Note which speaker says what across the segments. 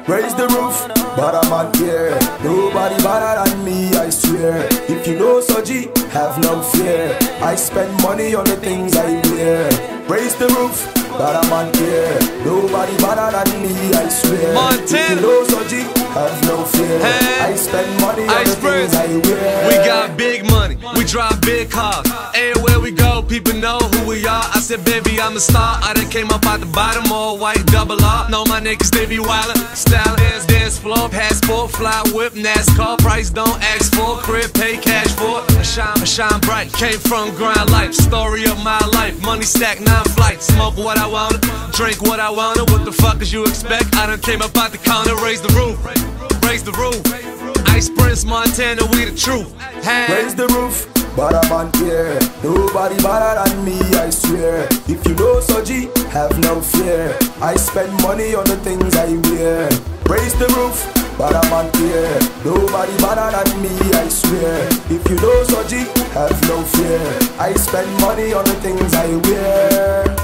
Speaker 1: Raise the roof, but I'm on here. Nobody better than me, I swear. If you know Soji, have no fear. I spend money on the things I wear. Raise the roof, but I'm on here. Nobody better than me, I swear. If you know Soji, have no fear. I spend money on the things I wear.
Speaker 2: We got big money, we drive big cars. Everywhere we go, people know who we are. I said, baby, I'm a star. I done came up out the bottom, all white, double R. Know my niggas, they be wildin'. Style dance floor, passport, fly whip, NASCAR. Price don't ask for, crib, pay cash for it. I shine bright. Came from grind life, story of my life. Money stack, 9 flights. Smoke what I wanted, drink what I wanted. What the fuck did you expect? I done came up out the counter, raise the roof, raise the roof. Ice Prince, Montana, we the truth.
Speaker 1: Raise the roof, but I'm on here. Nobody better than me, I swear. If you know Soji, have no fear. I spend money on the things I wear. Raise the roof, but I'm on here. Nobody better than me, I swear. If you know Soji, have no fear. I spend money on the things I wear.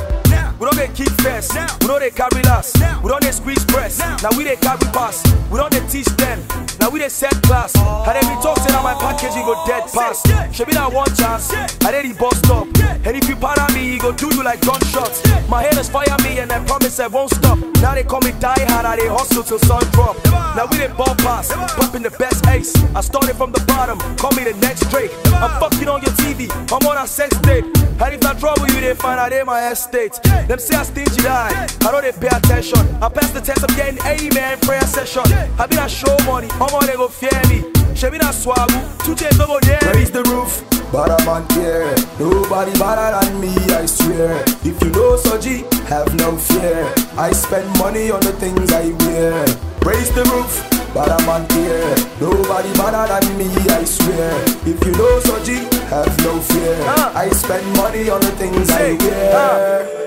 Speaker 3: We don't they keep fast, we don't they carry last. We don't they squeeze press, now we they carry pass. We don't they teach them, now we they set class. And every talk say that my package you go dead pass. Should be that one chance, I did the bus stop. And if you para me, he go do you like gunshots. My haters fire me and I promise I won't stop. Now they call me die hard, I they hustle till sun drop. Now we they ball pass, popping the best ace. I started from the bottom, call me the next Drake. I'm fucking on your TV, I'm on a sex tape. And if I trouble you, they find out in my estate. Them say I stingy die, I don't they pay attention. I pass the test, I'm getting amen, prayer session. I be that show money, I'm on they go fear me. She be that swagoo, 2 days no go there.
Speaker 1: Raise the roof, but I'm on here. Nobody better than me, I swear. If you know Soji, have no fear. I spend money on the things I wear. Raise the roof, but I'm on here. Nobody better than me, I swear. If you know Soji, have no fear. I spend money on the things I wear.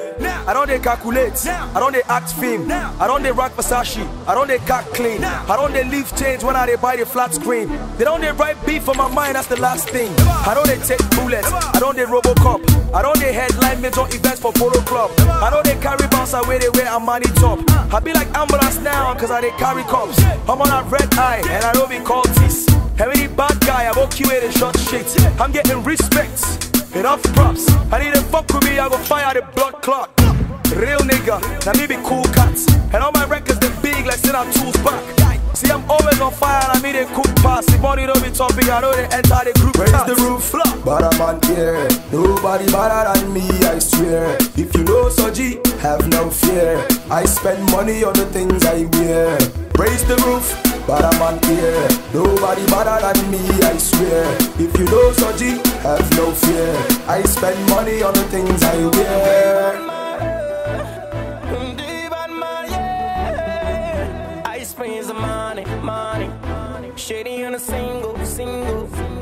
Speaker 3: I don't they calculate, I don't they act film, I don't they rock Versace, I don't they cut clean, I don't they leave change when I they buy the flat screen. They don't they write beef on my mind, that's the last thing. I don't they take bullets, I don't they Robocop, I don't they headline major events for Polo Club. I don't they carry bounce away they wear a money top. I be like ambulance now, cause I they carry cops. I'm on a red eye, and I don't be called this. Every bad guy, I walk QA the short shit. I'm getting respect. Enough props, I need to fuck with me, I go fire the blood clot. Real nigga, now me be cool cats. And all my records they big like send our tools back. See I'm always on fire and I mean they cook pass. If money don't be topic, I know they enter the group.
Speaker 1: Raise the roof, but I'm on here. Nobody better than me, I swear. If you know Soji, have no fear. I spend money on the things I wear. Raise the roof, but I'm on here. Nobody better than me, I swear. If you know Soji, have no fear. I spend money on the things I wear.
Speaker 4: Ice Prince the money, shady on a single.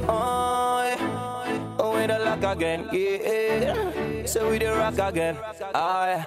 Speaker 4: Oh, yeah. Oh, we the lock again, yeah. So we the rock again, oh, yeah.